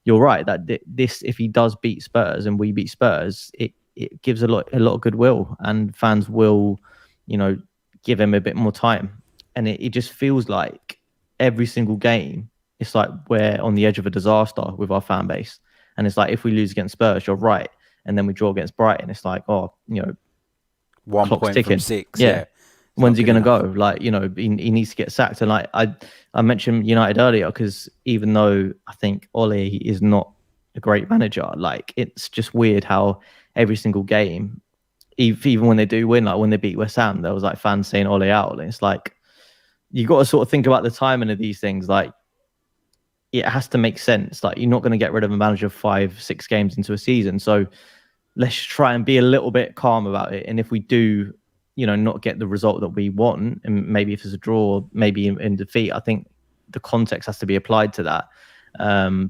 you're right that this, if he does beat Spurs and we beat Spurs, it gives a lot of goodwill, and fans will, give him a bit more time. And it just feels like every single game, it's like we're on the edge of a disaster with our fan base. And it's like, if we lose against Spurs, you're right, and then we draw against Brighton, it's like, 1 point ticking. from 6. Yeah. When's he going to go? Like, he needs to get sacked. And I mentioned United earlier, because even though I think Ole is not a great manager, like, it's just weird how every single game, even when they do win, like when they beat West Ham, there was like fans saying Ole out. And it's like, you got to sort of think about the timing of these things. Like, it has to make sense. Like, you're not going to get rid of a manager 5-6 games into a season. So let's try and be a little bit calm about it. And if we do, not get the result that we want, and maybe if it's a draw, maybe in defeat, I think the context has to be applied to that.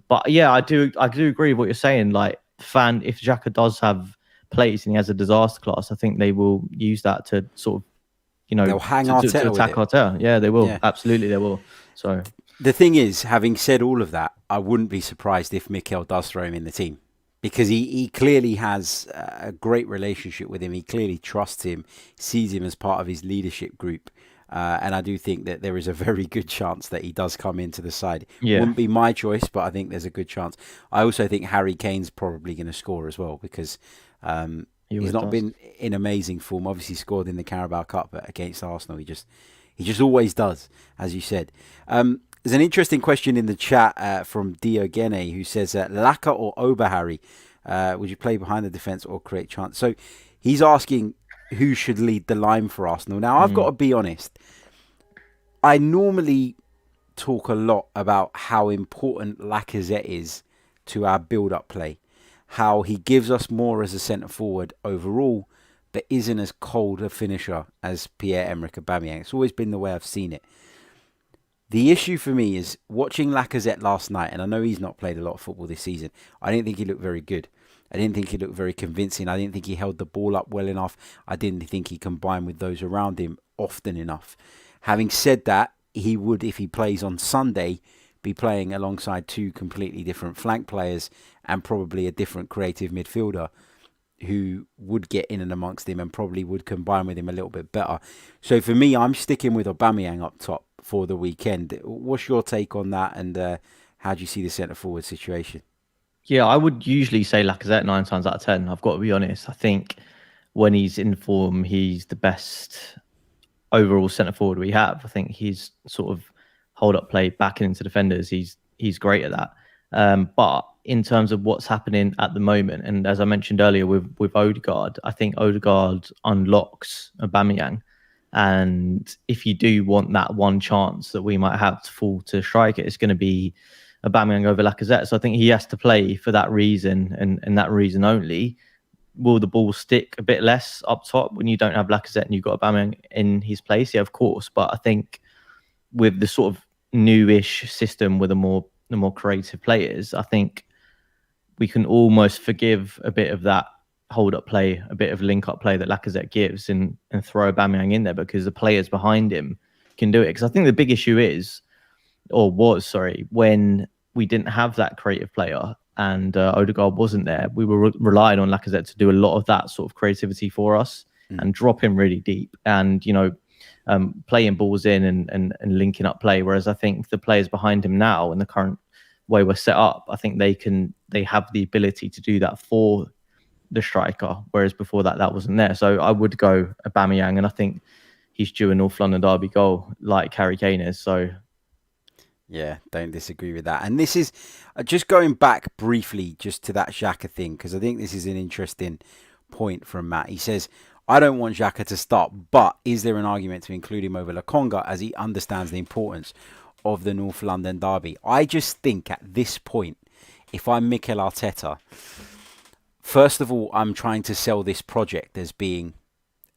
But yeah, I do agree with what you're saying. Like, if Xhaka does have plays and he has a disaster class, I think they will use that to sort of, they'll hang Arteta to attack Arteta. Yeah, they will. Yeah. Absolutely, they will. So the thing is, having said all of that, I wouldn't be surprised if Mikel does throw him in the team, because he clearly has a great relationship with him. He clearly trusts him, sees him as part of his leadership group. And I do think that there is a very good chance that he does come into the side. Yeah. Wouldn't be my choice, but I think there's a good chance. I also think Harry Kane's probably going to score as well, because he's not been in amazing form. Obviously scored in the Carabao Cup, but against Arsenal, he just always does, as you said. There's an interesting question in the chat from Diogene, who says, Laka or Oba, Harry? Would you play behind the defence or create chance? So he's asking who should lead the line for Arsenal. Now, I've got to be honest. I normally talk a lot about how important Lacazette is to our build-up play, how he gives us more as a centre-forward overall, but isn't as cold a finisher as Pierre-Emerick Aubameyang. It's always been the way I've seen it. The issue for me is watching Lacazette last night, and I know he's not played a lot of football this season. I didn't think he looked very good. I didn't think he looked very convincing. I didn't think he held the ball up well enough. I didn't think he combined with those around him often enough. Having said that, he would, if he plays on Sunday, be playing alongside two completely different flank players and probably a different creative midfielder who would get in and amongst him and probably would combine with him a little bit better. So for me, I'm sticking with Aubameyang up top for the weekend. What's your take on that, and how do you see the centre-forward situation? Yeah, I would usually say Lacazette 9 times out of 10. I've got to be honest. I think when he's in form, he's the best overall centre-forward we have. I think he's sort of hold-up play, backing into defenders. He's great at that. But in terms of what's happening at the moment, and as I mentioned earlier with Odegaard, I think Odegaard unlocks Aubameyang. And if you do want that one chance that we might have to fall to strike it, it's going to be Aubameyang over Lacazette. So I think he has to play for that reason, and that reason only. Will the ball stick a bit less up top when you don't have Lacazette and you've got Aubameyang in his place? Yeah, of course. But I think with the sort of newish system with the more creative players, I think we can almost forgive a bit of that hold-up play, a bit of link-up play that Lacazette gives, and throw Aubameyang in there, because the players behind him can do it. Because I think the big issue was, when we didn't have that creative player and Odegaard wasn't there, we were relying on Lacazette to do a lot of that sort of creativity for us and drop him really deep and, playing balls in and linking up play. Whereas I think the players behind him now, in the current way we're set up, I think they have the ability to do that for the striker, whereas before that wasn't there. So I would go Aubameyang, and I think he's due a North London derby goal like Harry Kane is. So yeah, don't disagree with that. And this is just going back briefly just to that Xhaka thing, because I think this is an interesting point from Matt. He says, I don't want Xhaka to start, but is there an argument to include him over Lokonga as he understands the importance of the North London derby? I just think at this point, if I'm Mikel Arteta, first of all, I'm trying to sell this project as being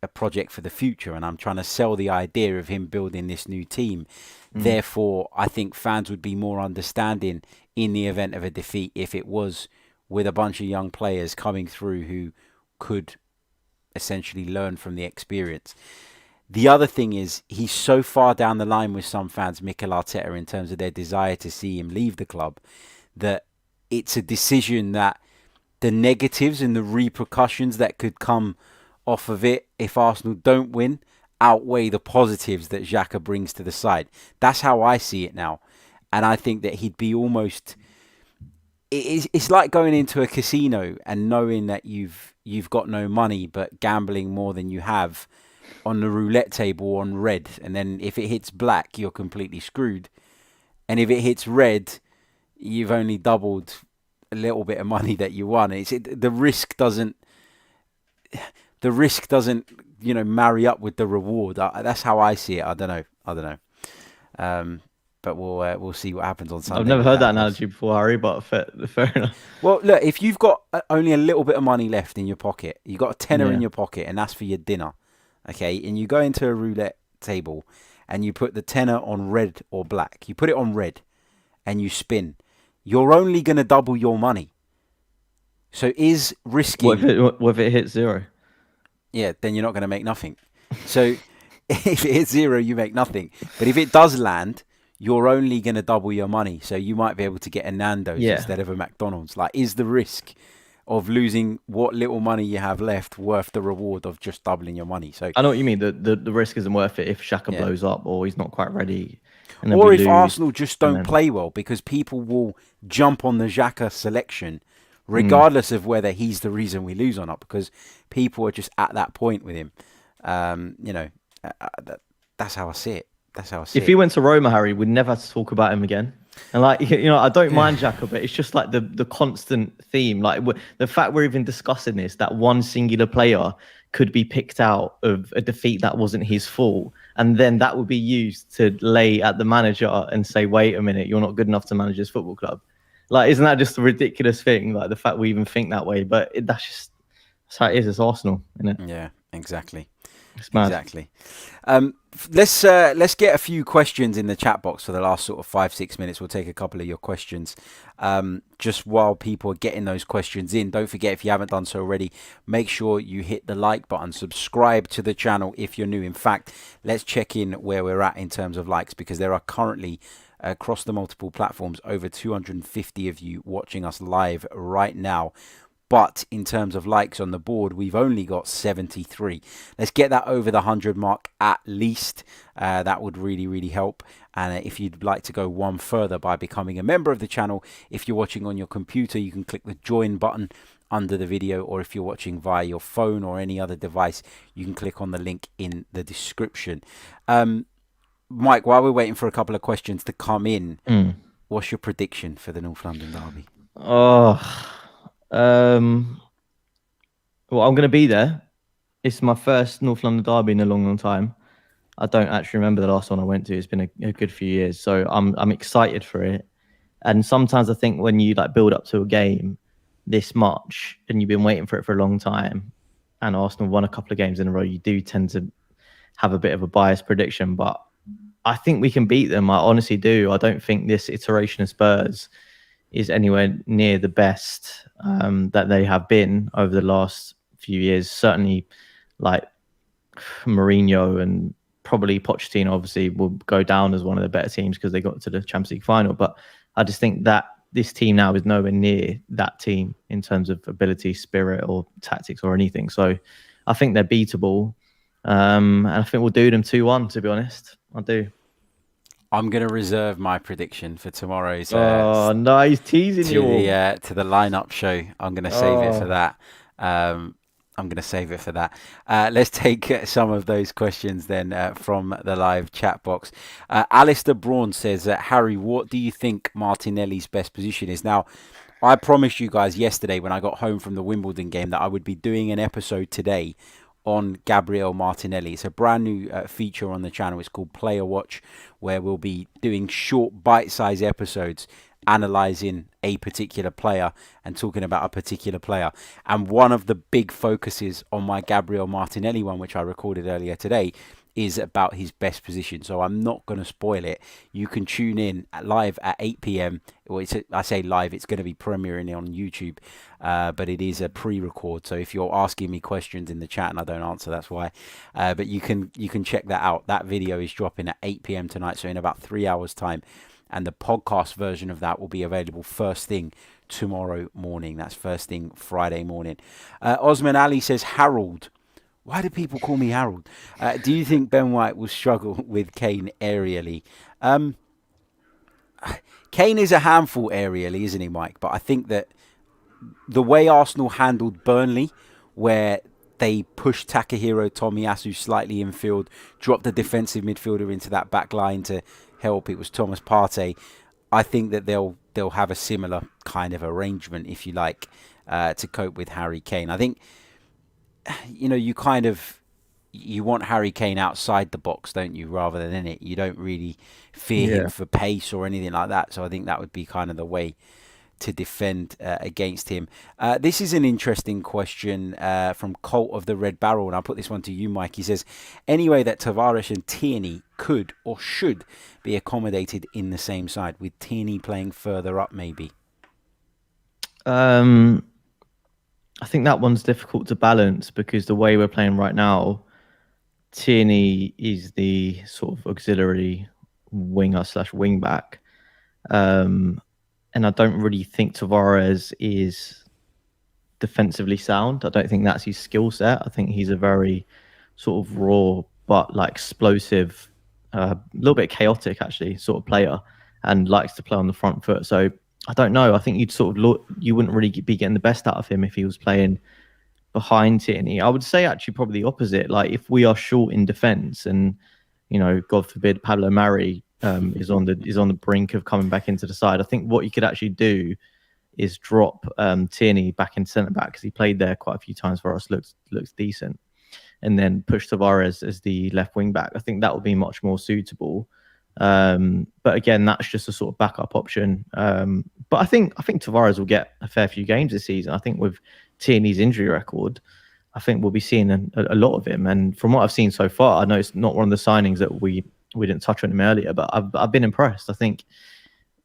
a project for the future, and I'm trying to sell the idea of him building this new team. Therefore, I think fans would be more understanding in the event of a defeat if it was with a bunch of young players coming through who could essentially learn from the experience. The other thing is, he's so far down the line with some fans, Mikel Arteta, in terms of their desire to see him leave the club, that it's a decision that the negatives and the repercussions that could come off of it if Arsenal don't win outweigh the positives that Xhaka brings to the side. That's how I see it now. And I think that he'd be almost... It's like going into a casino and knowing that you've got no money, but gambling more than you have on the roulette table on red. And then if it hits black, you're completely screwed. And if it hits red, you've only doubled a little bit of money that you won. The risk doesn't marry up with the reward. That's how I see it. I don't know. but we'll see what happens on Sunday. I've never heard that analogy before, Harry, but fair enough. Well, look, if you've got only a little bit of money left in your pocket, you've got a tenner in your pocket, and that's for your dinner, okay? And you go into a roulette table, and you put the tenner on red or black. You put it on red, and you spin. You're only going to double your money. So is risking... What if it hits zero? Yeah, then you're not going to make nothing. So if it hits zero, you make nothing. But if it does land, you're only going to double your money. So you might be able to get a Nando's instead of a McDonald's. Like, is the risk of losing what little money you have left worth the reward of just doubling your money? So I know what you mean. The risk isn't worth it if Xhaka blows up or he's not quite ready. Or if Arsenal just don't play well, because people will jump on the Xhaka selection regardless of whether he's the reason we lose or not, because people are just at that point with him. That's how I see it. If he went to Roma, Harry, we'd never have to talk about him again. And I don't mind Xhaka, but it's just like the constant theme. Like the fact we're even discussing this, that one singular player could be picked out of a defeat that wasn't his fault, and then that would be used to lay at the manager and say, "Wait a minute, you're not good enough to manage this football club." Like, isn't that just a ridiculous thing? Like the fact we even think that way, but that's how it is. It's Arsenal, isn't it? Yeah, exactly. It's mad. Exactly. Let's get a few questions in the chat box for the last sort of 5-6 minutes. We'll take a couple of your questions. Just while people are getting those questions in, don't forget, if you haven't done so already, make sure you hit the like button, subscribe to the channel if you're new. In fact, let's check in where we're at in terms of likes, because there are currently across the multiple platforms over 250 of you watching us live right now. But in terms of likes on the board, we've only got 73. Let's get that over the 100 mark at least. That would really, really help. And if you'd like to go one further by becoming a member of the channel, if you're watching on your computer, you can click the join button under the video, or if you're watching via your phone or any other device, you can click on the link in the description. Mike, while we're waiting for a couple of questions to come in, what's your prediction for the North London derby? Well, I'm going to be there. It's my first North London derby in a long, long time. I don't actually remember the last one I went to. It's been a good few years, so I'm excited for it. And sometimes I think when you build up to a game this much and you've been waiting for it for a long time, and Arsenal won a couple of games in a row, you do tend to have a bit of a biased prediction. But I think we can beat them. I honestly do. I don't think this iteration of Spurs is anywhere near the best that they have been over the last few years. Certainly, like Mourinho and probably Pochettino, obviously, will go down as one of the better teams because they got to the Champions League final. But I just think that this team now is nowhere near that team in terms of ability, spirit, or tactics or anything. So I think they're beatable. And I think we'll do them 2-1, to be honest. I do. I'm going to reserve my prediction for tomorrow's no, he's teasing you to the lineup show. I'm going to save it for that. Let's take some of those questions then from the live chat box. Alistair Braun says, Harry, what do you think Martinelli's best position is? Now, I promised you guys yesterday when I got home from the Wimbledon game that I would be doing an episode today on Gabriel Martinelli. It's a brand new feature on the channel. It's called Player Watch, where we'll be doing short bite-sized episodes analysing a particular player and talking about a particular player. And one of the big focuses on my Gabriel Martinelli one, which I recorded earlier today, is about his best position. So I'm not going to spoil it. You can tune in live at 8 p.m. Well, I say live, it's going to be premiering on YouTube, but it is a pre-record. So if you're asking me questions in the chat and I don't answer, that's why. But you can check that out. That video is dropping at 8 p.m. tonight, so in about 3 hours' time. And the podcast version of that will be available first thing tomorrow morning. That's first thing Friday morning. Osman Ali says, Harold. Why do people call me Harold? Do you think Ben White will struggle with Kane aerially? Kane is a handful aerially, isn't he, Mike? But I think that the way Arsenal handled Burnley, where they pushed Takahiro Tomiyasu slightly infield, dropped the defensive midfielder into that back line to help. It was Thomas Partey. I think that they'll have a similar kind of arrangement, if you like, to cope with Harry Kane. I think, you you want Harry Kane outside the box, don't you, rather than in it? You don't really fear him for pace or anything like that. So I think that would be kind of the way to defend against him. This is an interesting question from Colt of the Red Barrel, and I'll put this one to you, Mike. He says, any way that Tavares and Tierney could or should be accommodated in the same side, with Tierney playing further up maybe? I think that one's difficult to balance because the way we're playing right now, Tierney is the sort of auxiliary winger / wing back. And I don't really think Tavares is defensively sound. I don't think that's his skill set. I think he's a very sort of raw but like explosive, a little bit chaotic actually sort of player, and likes to play on the front foot. So I don't know. I think you'd sort of look, you wouldn't really be getting the best out of him if he was playing behind Tierney. I would say actually probably the opposite. Like if we are short in defence and, you know, God forbid, Pablo Mari is on the brink of coming back into the side, I think what you could actually do is drop Tierney back in centre back, because he played there quite a few times for us, looks decent, and then push Tavares as the left wing back. I think that would be much more suitable. But again, that's just a sort of backup option. But I think Tavares will get a fair few games this season. I think with Tierney's injury record, I think we'll be seeing a lot of him. And from what I've seen so far, I know it's not one of the signings that we didn't touch on him earlier, but I've been impressed. I think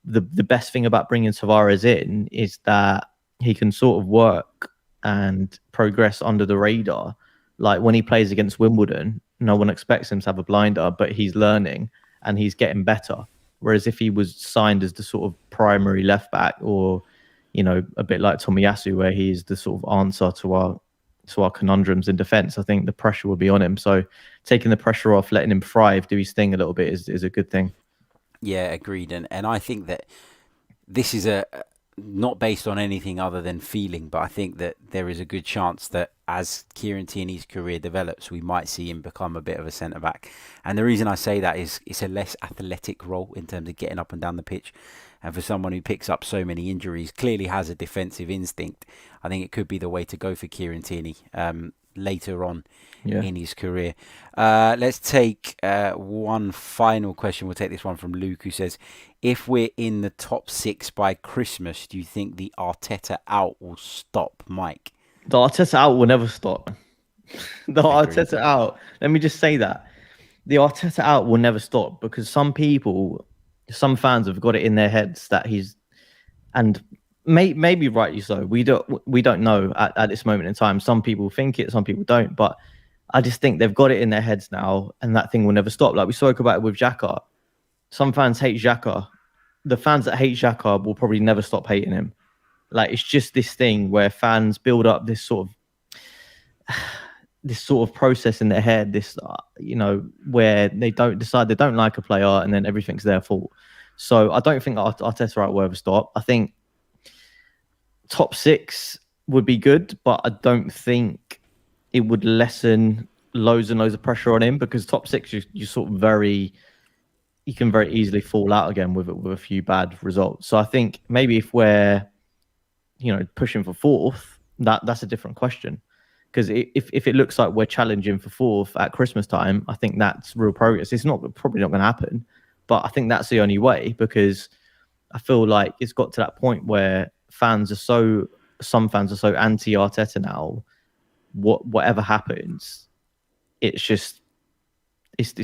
the best thing about bringing Tavares in is that he can sort of work and progress under the radar. Like when he plays against Wimbledon, no one expects him to have a blinder, but he's learning and he's getting better. Whereas if he was signed as the sort of primary left back, or, you know, a bit like Tomiyasu, where he is the sort of answer to our conundrums in defence, I think the pressure will be on him. So taking the pressure off, letting him thrive, do his thing a little bit is a good thing. Yeah, agreed. And I think that this is not based on anything other than feeling, but I think that there is a good chance that as Kieran Tierney's career develops, we might see him become a bit of a centre-back. And the reason I say that is it's a less athletic role in terms of getting up and down the pitch. And for someone who picks up so many injuries, clearly has a defensive instinct, I think it could be the way to go for Kieran Tierney later on in his career. Let's take one final question. We'll take this one from Luke, who says, if we're in the top 6 by Christmas, do you think the Arteta out will stop, Mike? The Arteta out will never stop. The Arteta out. Let me just say that. The Arteta out will never stop, because some fans have got it in their heads that he's, and maybe rightly so. We don't know at this moment in time. Some people think it, some people don't. But I just think they've got it in their heads now, and that thing will never stop. Like we spoke about it with Xhaka. Some fans hate Xhaka. The fans that hate Xhaka will probably never stop hating him. Like it's just this thing where fans build up this sort of process in their head. This, where they decide they don't like a player, and then everything's their fault. So I don't think Arteta will ever stop. I think top 6 would be good, but I don't think it would lessen loads and loads of pressure on him, because top 6 you can very easily fall out again with a few bad results. So I think maybe if we're pushing for 4th, that's a different question. Because if it looks like we're challenging for 4th at Christmas time, I think that's real progress. It's probably not going to happen, but I think that's the only way, because I feel like it's got to that point where some fans are so anti-Arteta now. Whatever happens, it's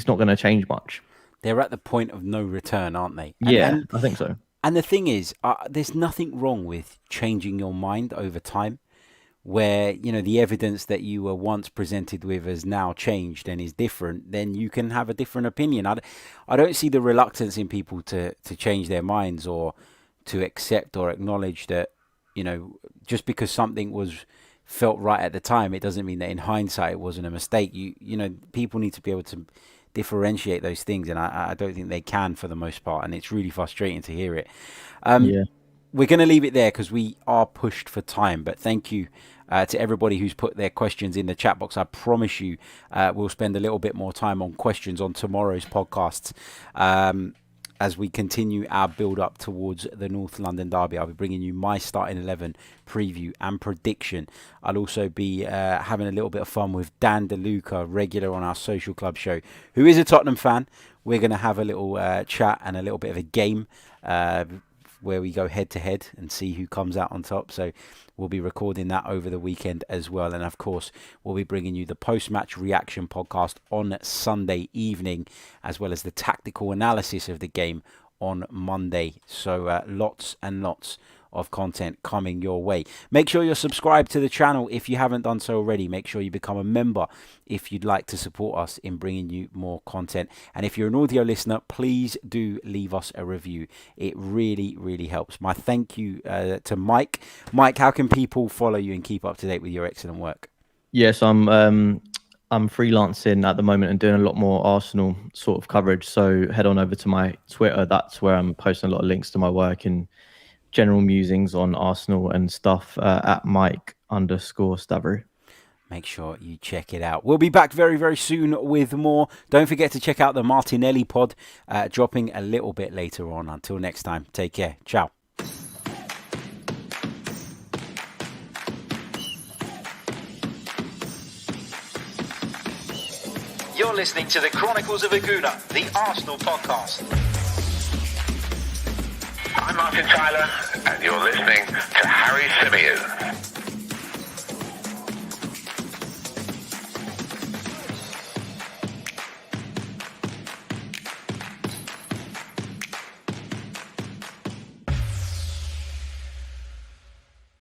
not going to change much. They're at the point of no return, aren't they? And I think so. And the thing is, there's nothing wrong with changing your mind over time, where, the evidence that you were once presented with has now changed and is different. Then you can have a different opinion. I don't see the reluctance in people to change their minds, or to accept or acknowledge that, just because something was felt right at the time, it doesn't mean that in hindsight it wasn't a mistake. People need to be able to differentiate those things, and I don't think they can for the most part, and it's really frustrating to hear it. We're going to leave it there because we are pushed for time, but thank you to everybody who's put their questions in the chat box. I promise you we'll spend a little bit more time on questions on tomorrow's podcasts. as we continue our build-up towards the North London derby. I'll be bringing you my starting 11 preview and prediction. I'll also be having a little bit of fun with Dan DeLuca, regular on our social club show, who is a Tottenham fan. We're going to have a little chat and a little bit of a game where we go head-to-head and see who comes out on top. So we'll be recording that over the weekend as well. And, of course, we'll be bringing you the post-match reaction podcast on Sunday evening, as well as the tactical analysis of the game on Monday. So lots and lots of content coming your way. Make sure you're subscribed to the channel if you haven't done so already. Make sure you become a member if you'd like to support us in bringing you more content. And if you're an audio listener, please do leave us a review. It really, really helps. My thank you to Mike. Mike, how can people follow you and keep up to date with your excellent work? Yes, I'm freelancing at the moment and doing a lot more Arsenal sort of coverage. So head on over to my Twitter. That's where I'm posting a lot of links to my work and general musings on Arsenal and stuff at Mike_Stavrou. Make sure you check it out. We'll be back very, very soon with more. Don't forget to check out the Martinelli pod, dropping a little bit later on. Until next time, take care. Ciao. You're listening to the Chronicles of a Gooner, the Arsenal podcast. I'm Martin Tyler, and you're listening